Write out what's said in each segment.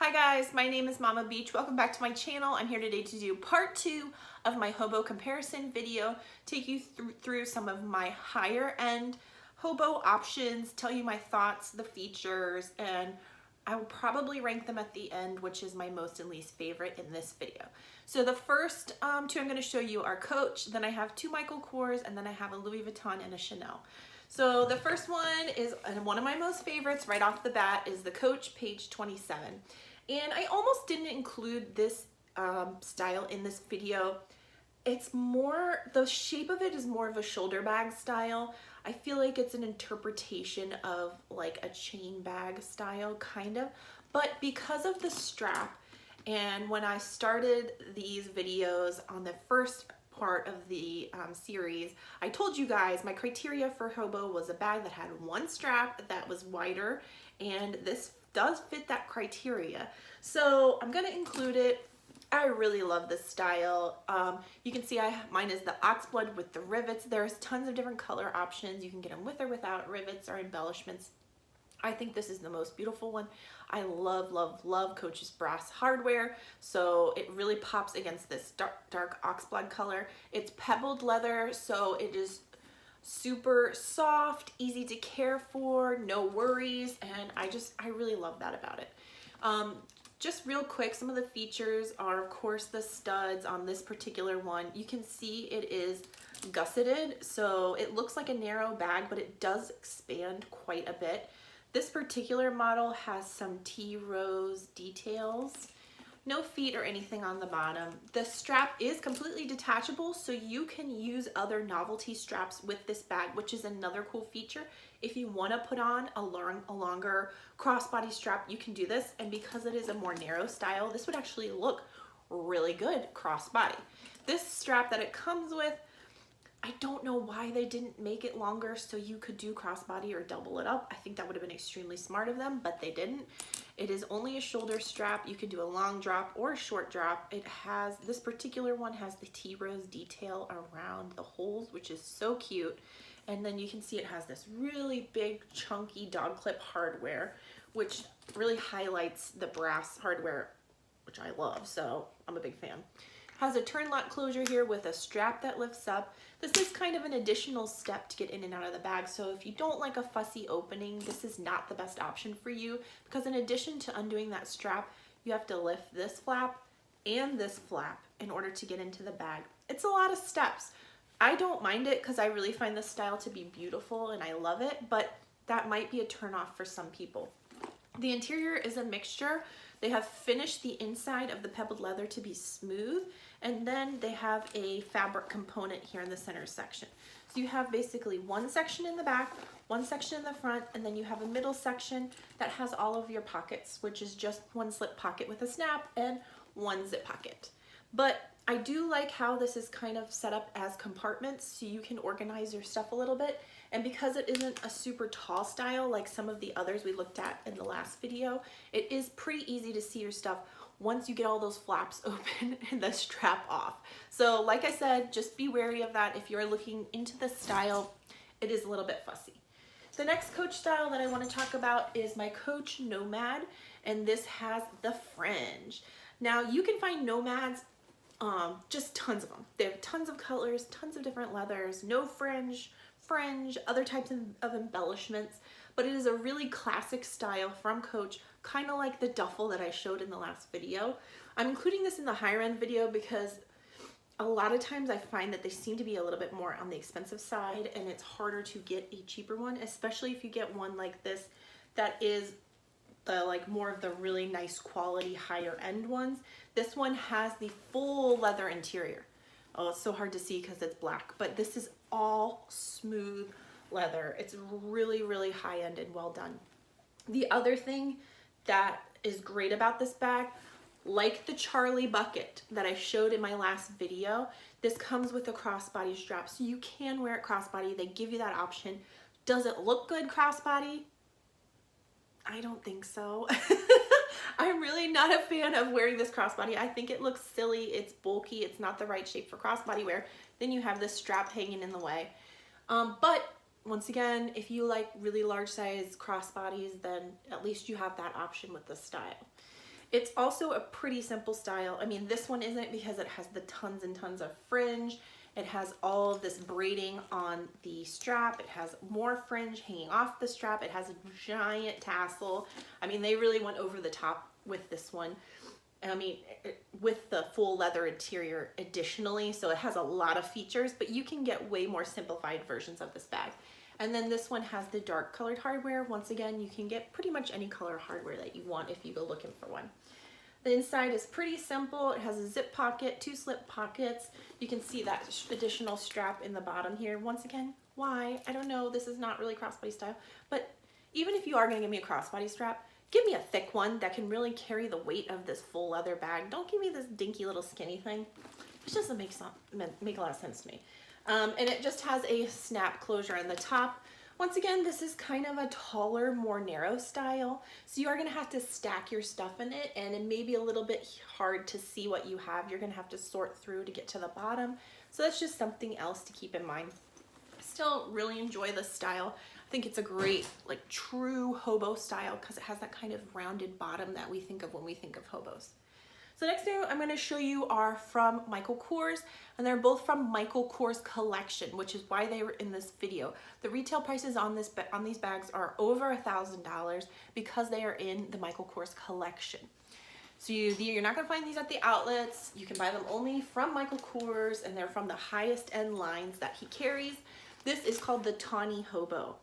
Hi guys, my name is Mama Beach. Welcome back to my channel. I'm here today to do part 2 of my Hobo comparison video, take you through some of my higher end Hobo options, tell you my thoughts, the features, and I will probably rank them at the end, which is my most and least favorite in this video. So the first two I'm going to show you are Coach, then I have two Michael Kors, and then I have a Louis Vuitton and a Chanel. So the first one is one of my most favorites right off the bat is the Coach page 27. And I almost didn't include this style in this video. It's more, the shape of it is more of a shoulder bag style. I feel like it's an interpretation of like a chain bag style, kind of. But because of the strap, and when I started these videos on the first part of the series, I told you guys my criteria for Hobo was a bag that had one strap that was wider, and this does fit that criteria. So I'm gonna include it. I really love this style. You can see mine is the oxblood with the rivets. There's tons of different color options. You can get them with or without rivets or embellishments. I think this is the most beautiful one. I love, love, love Coach's brass hardware. So it really pops against this dark oxblood color. It's pebbled leather, so it is super soft, easy to care for, no worries, and I really love that about it. Just real quick, some of the features are, of course, the studs on this particular one. You can see it is gusseted, so it looks like a narrow bag, but it does expand quite a bit. This particular model has some T-rose details. No feet or anything on the bottom. The strap is completely detachable, so you can use other novelty straps with this bag, which is another cool feature. If you want to put on a longer crossbody strap, you can do this, and because it is a more narrow style, this would actually look really good crossbody. This strap that it comes with, I don't know why they didn't make it longer so you could do crossbody or double it up. I think that would have been extremely smart of them, but they didn't. It is only a shoulder strap. You can do a long drop or a short drop. It has, this particular one has the T-rose detail around the holes, which is so cute. And then you can see it has this really big chunky dog clip hardware, which really highlights the brass hardware, which I love, so I'm a big fan. Has a turn lock closure here with a strap that lifts up. This is kind of an additional step to get in and out of the bag, so if you don't like a fussy opening, this is not the best option for you, because in addition to undoing that strap, you have to lift this flap and this flap in order to get into the bag. It's a lot of steps. I don't mind it because I really find this style to be beautiful and I love it, but that might be a turnoff for some people. The interior is a mixture. They have finished the inside of the pebbled leather to be smooth, and then they have a fabric component here in the center section. So you have basically one section in the back, one section in the front, and then you have a middle section that has all of your pockets, which is just one slip pocket with a snap and one zip pocket. But I do like how this is kind of set up as compartments so you can organize your stuff a little bit. And because it isn't a super tall style like some of the others we looked at in the last video, it is pretty easy to see your stuff once you get all those flaps open and the strap off. So like I said, just be wary of that. If you're looking into this style, it is a little bit fussy. The next Coach style that I want to talk about is my Coach Nomad, and this has the fringe. Now you can find Nomads, just tons of them. They have tons of colors, tons of different leathers, no fringe, other types of embellishments, but it is a really classic style from Coach, kind of like the duffel that I showed in the last video. I'm including this in the higher end video because a lot of times I find that they seem to be a little bit more on the expensive side, and it's harder to get a cheaper one, especially if you get one like this that is the like more of the really nice quality higher end ones. This one has the full leather interior. Oh, it's so hard to see because it's black, but this is all smooth leather. It's really, really high end and well done. The other thing that is great about this bag, like the Charlie bucket that I showed in my last video, this comes with a crossbody strap, so you can wear it crossbody. They give you that option. Does it look good crossbody? I don't think so. I'm really not a fan of wearing this crossbody. I think it looks silly. It's bulky. It's not the right shape for crossbody wear. Then you have this strap hanging in the way. But once again, if you like really large size crossbodies, then at least you have that option with this style. It's also a pretty simple style. I mean, this one isn't because it has the tons and tons of fringe. It has all of this braiding on the strap. It has more fringe hanging off the strap. It has a giant tassel. I mean, they really went over the top with this one. I mean, with the full leather interior additionally, so it has a lot of features, but you can get way more simplified versions of this bag. And then this one has the dark colored hardware. Once again, you can get pretty much any color hardware that you want if you go looking for one. The inside is pretty simple. It has a zip pocket, 2 slip pockets. You can see that additional strap in the bottom here. Once again, why? I don't know. This is not really crossbody style, but even if you are gonna give me a crossbody strap, give me a thick one that can really carry the weight of this full leather bag. Don't give me this dinky little skinny thing. It doesn't make a lot of sense to me. And it just has a snap closure on the top. Once again, this is kind of a taller, more narrow style. So you are gonna have to stack your stuff in it, and it may be a little bit hard to see what you have. You're gonna have to sort through to get to the bottom. So that's just something else to keep in mind. Still really enjoy this style. I think it's a great, like, true hobo style because it has that kind of rounded bottom that we think of when we think of hobos. So next thing I'm going to show you are from Michael Kors, and they're both from Michael Kors collection, which is why they were in this video. The retail prices on these bags are over $1,000 because they are in the Michael Kors collection. So you're not going to find these at the outlets. You can buy them only from Michael Kors, and they're from the highest end lines that he carries. This is called the Tawny Hobo.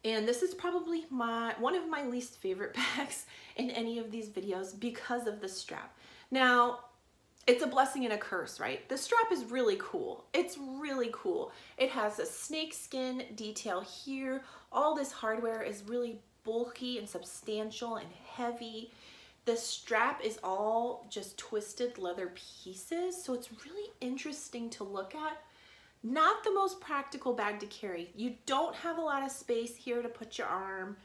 And this is probably one of my least favorite bags in any of these videos because of the strap. Now, it's a blessing and a curse, right? The strap is really cool. It's really cool. It has a snakeskin detail here. All this hardware is really bulky and substantial and heavy. The strap is all just twisted leather pieces, so it's really interesting to look at. Not the most practical bag to carry. You don't have a lot of space here to put your arm.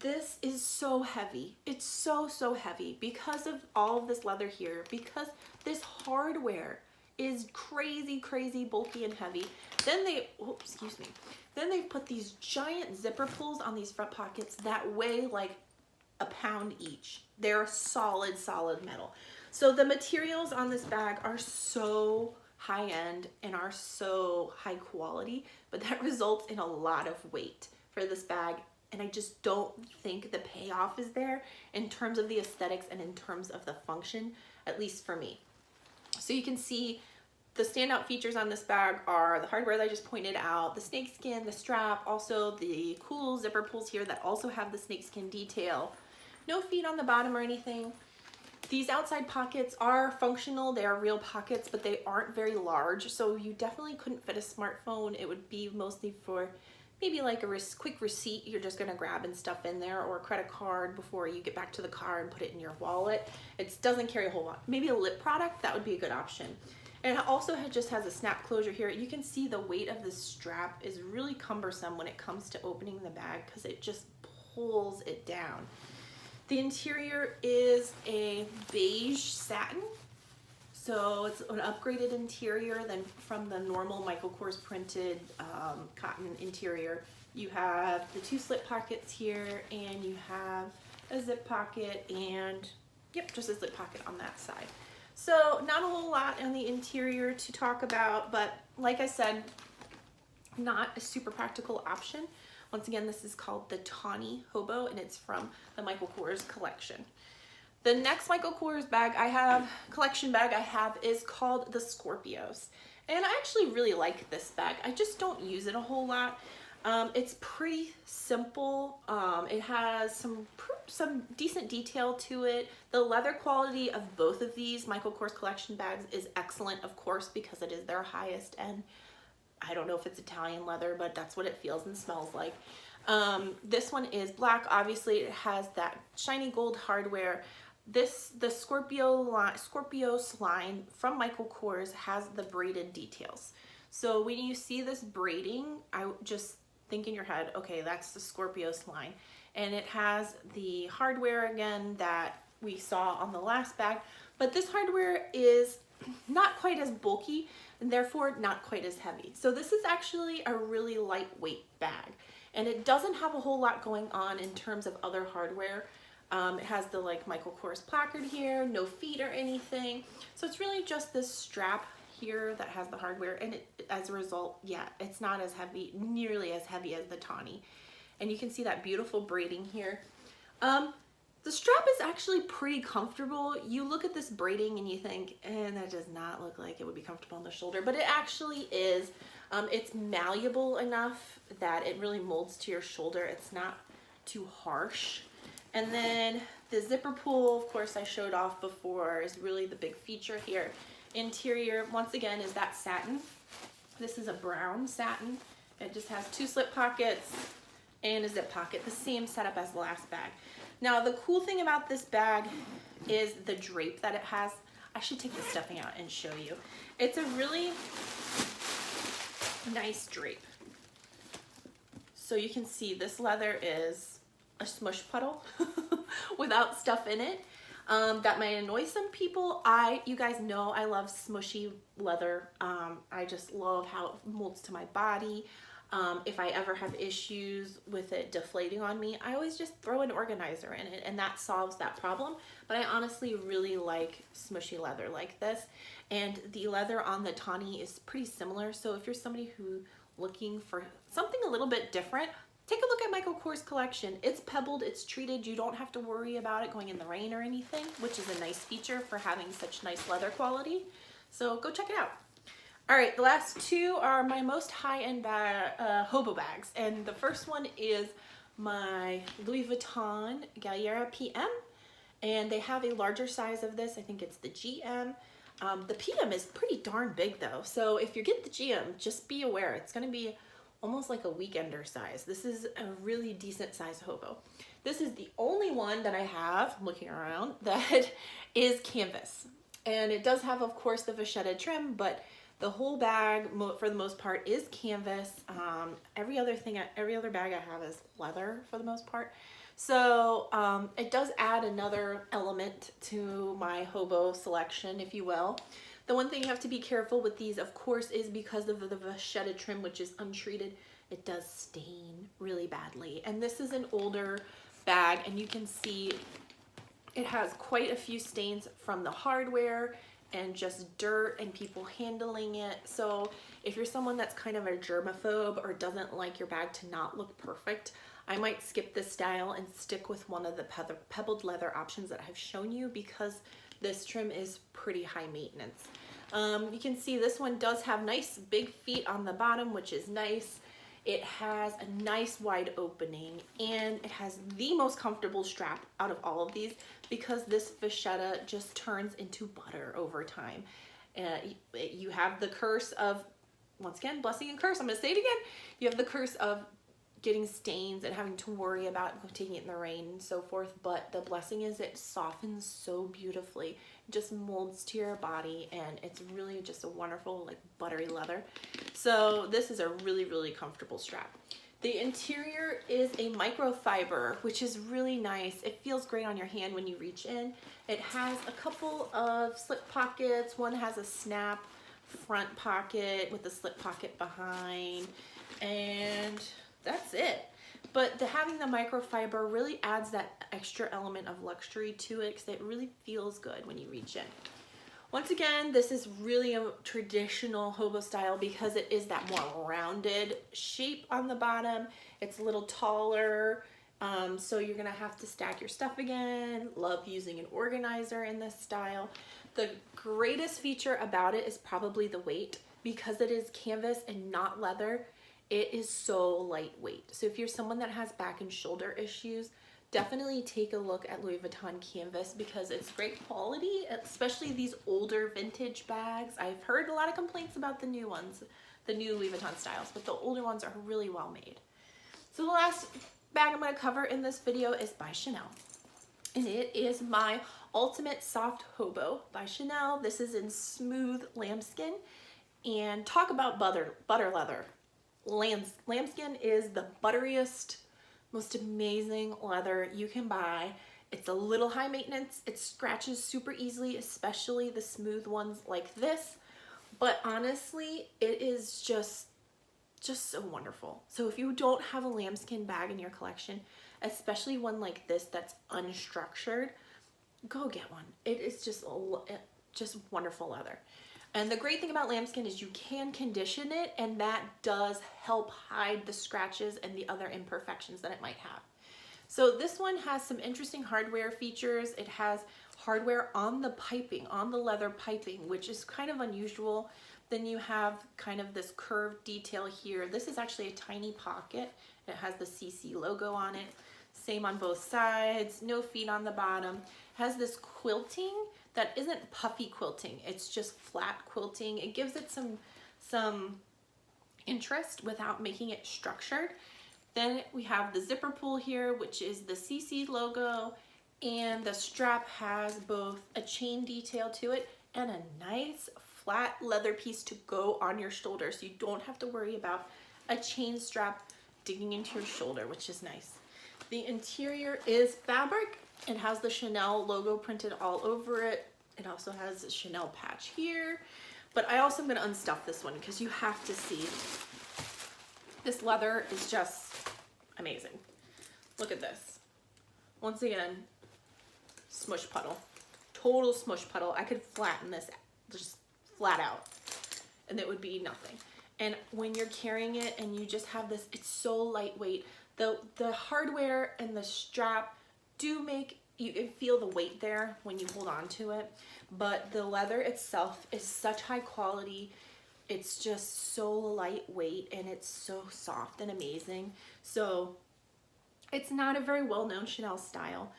This is so heavy. It's so heavy because of all of this leather here, because this hardware is crazy bulky and heavy. Then then they've put these giant zipper pulls on these front pockets that weigh like a pound each. They're solid metal. So the materials on this bag are so high end and are so high quality, but that results in a lot of weight for this bag. And I just don't think the payoff is there in terms of the aesthetics and in terms of the function, at least for me. So you can see the standout features on this bag are the hardware that I just pointed out, the snakeskin, the strap, also the cool zipper pulls here that also have the snakeskin detail. No feet on the bottom or anything. These outside pockets are functional. They are real pockets, but they aren't very large. So you definitely couldn't fit a smartphone. It would be mostly for maybe like a quick receipt you're just gonna grab and stuff in there, or a credit card before you get back to the car and put it in your wallet. It doesn't carry a whole lot. Maybe a lip product, that would be a good option. And it also just has a snap closure here. You can see the weight of this strap is really cumbersome when it comes to opening the bag because it just pulls it down. The interior is a beige satin. So it's an upgraded interior than from the normal Michael Kors printed cotton interior. You have the 2 slip pockets here, and you have a zip pocket, and yep, just a zip pocket on that side. So not a whole lot on the interior to talk about, but like I said, not a super practical option. Once again, this is called the Tawny Hobo, and it's from the Michael Kors collection. The next Michael Kors bag collection bag I have is called the Scorpios. And I actually really like this bag. I just don't use it a whole lot. It's pretty simple. It has some decent detail to it. The leather quality of both of these Michael Kors collection bags is excellent, of course, because it is their highest end. I don't know if it's Italian leather, but that's what it feels and smells like. This one is black. Obviously, it has that shiny gold hardware. The Scorpios line from Michael Kors has the braided details. So when you see this braiding, I just think in your head, okay, that's the Scorpios line. And it has the hardware again that we saw on the last bag, but this hardware is not quite as bulky and therefore not quite as heavy. So this is actually a really lightweight bag, and it doesn't have a whole lot going on in terms of other hardware. It has the like Michael Kors placard here, no feet or anything. So it's really just this strap here that has the hardware, and as a result, yeah, it's not as heavy, nearly as heavy as the tawny. And you can see that beautiful braiding here. The strap is actually pretty comfortable. You look at this braiding and you think, that does not look like it would be comfortable on the shoulder, but it actually is. It's malleable enough that it really molds to your shoulder. It's not too harsh. And then the zipper pull, of course, I showed off before, is really the big feature here. Interior, once again, is that satin. This is a brown satin. It just has 2 slip pockets and a zip pocket, the same setup as the last bag. Now, the cool thing about this bag is the drape that it has. I should take the stuffing out and show you. It's a really nice drape. So you can see this leather is a smush puddle without stuff in it. That might annoy some people. You guys know I love smushy leather. I just love how it molds to my body. If I ever have issues with it deflating on me, I always just throw an organizer in it and that solves that problem. But I honestly really like smushy leather like this. And the leather on the tawny is pretty similar. So if you're somebody who looking for something a little bit different, take a look at Michael Kors collection. It's pebbled, it's treated. You don't have to worry about it going in the rain or anything, which is a nice feature for having such nice leather quality. So go check it out. All right, the last 2 are my most high-end Hobo bags. And the first one is my Louis Vuitton Galliera PM. And they have a larger size of this. I think it's the GM. The PM is pretty darn big though. So if you get the GM, just be aware. It's gonna be almost like a weekender size. This is a really decent size Hobo. This is the only one that I have, looking around, that is canvas. And it does have, of course, the vachetta trim, but the whole bag, for the most part, is canvas. Every other bag I have is leather for the most part. So it does add another element to my Hobo selection, if you will. The one thing you have to be careful with these, of course, is because of the vachetta trim, which is untreated, it does stain really badly. And this is an older bag, and you can see it has quite a few stains from the hardware and just dirt and people handling it. So if you're someone that's kind of a germaphobe or doesn't like your bag to not look perfect, I might skip this style and stick with one of the pebbled leather options that I've shown you, because this trim is pretty high maintenance. You can see this one does have nice big feet on the bottom, which is nice. It has a nice wide opening, and it has the most comfortable strap out of all of these, because this vachetta just turns into butter over time. You have the curse of, once again, blessing and curse, I'm gonna say it again. You have the curse of getting stains and having to worry about taking it in the rain and so forth, but the blessing is it softens so beautifully. It just molds to your body, and it's really just a wonderful, like, buttery leather. So this is a really, really comfortable strap. The interior is a microfiber, which is really nice. It feels great on your hand when you reach in. It has a couple of slip pockets. One has a snap front pocket with a slip pocket behind, and that's it. But having the microfiber really adds that extra element of luxury to it, because it really feels good when you reach in. Once again, this is really a traditional Hobo style because it is that more rounded shape on the bottom. It's a little taller, so you're gonna have to stack your stuff again. Love using an organizer in this style. The greatest feature about it is probably the weight. Because it is canvas and not leather, it is so lightweight. So if you're someone that has back and shoulder issues, definitely take a look at Louis Vuitton canvas, because it's great quality, especially these older vintage bags. I've heard a lot of complaints about the new ones, the new Louis Vuitton styles, but the older ones are really well made. So the last bag I'm going to cover in this video is by Chanel, and it is my Ultimate Soft Hobo by Chanel. This is in smooth lambskin, and talk about butter leather. Lambskin is the butteriest, most amazing leather you can buy. It's a little high maintenance. It scratches super easily, especially the smooth ones like this. But honestly, it is just so wonderful. So if you don't have a lambskin bag in your collection, especially one like this that's unstructured, go get one. It is just wonderful leather. And the great thing about lambskin is you can condition it, and that does help hide the scratches and the other imperfections that it might have. So this one has some interesting hardware features. It has hardware on the piping, on the leather piping, which is kind of unusual. Then you have kind of this curved detail here. This is actually a tiny pocket. It has the CC logo on it. Same on both sides, no feet on the bottom. It has this quilting that isn't puffy quilting. It's just flat quilting. It gives it some interest without making it structured. Then we have the zipper pull here, which is the CC logo, and the strap has both a chain detail to it and a nice flat leather piece to go on your shoulder, so you don't have to worry about a chain strap digging into your shoulder, which is nice. The interior is fabric. It has the Chanel logo printed all over it. It also has a Chanel patch here, but I also am going to unstuff this one because you have to see. This leather is just amazing. Look at this. Once again, smush puddle. Total smush puddle. I could flatten this just flat out and it would be nothing. And when you're carrying it and you just have this, it's so lightweight. The hardware and the strap do make you can feel the weight there when you hold on to it, but the leather itself is such high quality. It's just so lightweight and it's so soft and amazing. So it's not a very well-known Chanel style,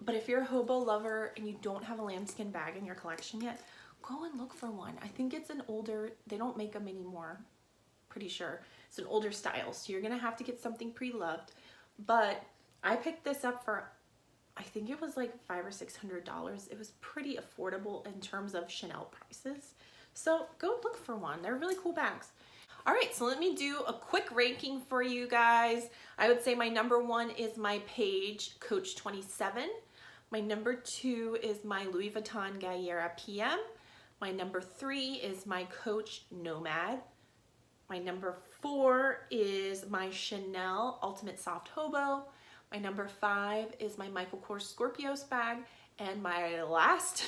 but if you're a Hobo lover and you don't have a lambskin bag in your collection yet, go and look for one. I think it's an older, they don't make them anymore, pretty sure. It's an older style, so you're gonna have to get something pre-loved. But I picked this up for, I think it was like $500 or $600. It was pretty affordable in terms of Chanel prices. So go look for one. They're really cool bags. All right, so let me do a quick ranking for you guys. I would say my number 1 is my Paige Coach 27. My number 2 is my Louis Vuitton Galliera PM. My number 3 is my Coach Nomad. My number 4 is my Chanel Ultimate Soft Hobo. My number 5 is my Michael Kors Scorpios bag. And my last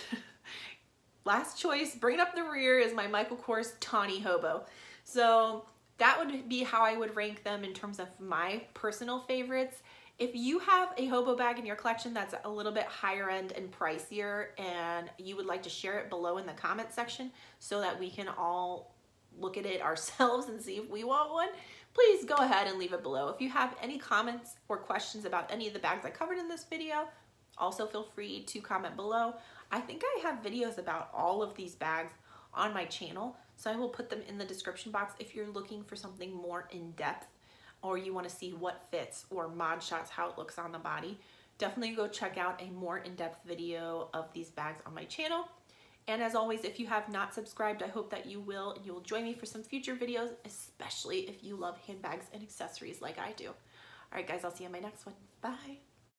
choice, bringing up the rear, is my Michael Kors Tawny Hobo. So that would be how I would rank them in terms of my personal favorites. If you have a Hobo bag in your collection that's a little bit higher end and pricier and you would like to share it below in the comment section so that we can all look at it ourselves and see if we want one, please go ahead and leave it below. If you have any comments or questions about any of the bags I covered in this video, also feel free to comment below. I think I have videos about all of these bags on my channel, so I will put them in the description box if you're looking for something more in-depth or you want to see what fits or mod shots, how it looks on the body. Definitely go check out a more in-depth video of these bags on my channel. And as always, if you have not subscribed, I hope that you will, and you will join me for some future videos, especially if you love handbags and accessories like I do. All right, guys, I'll see you in my next one. Bye.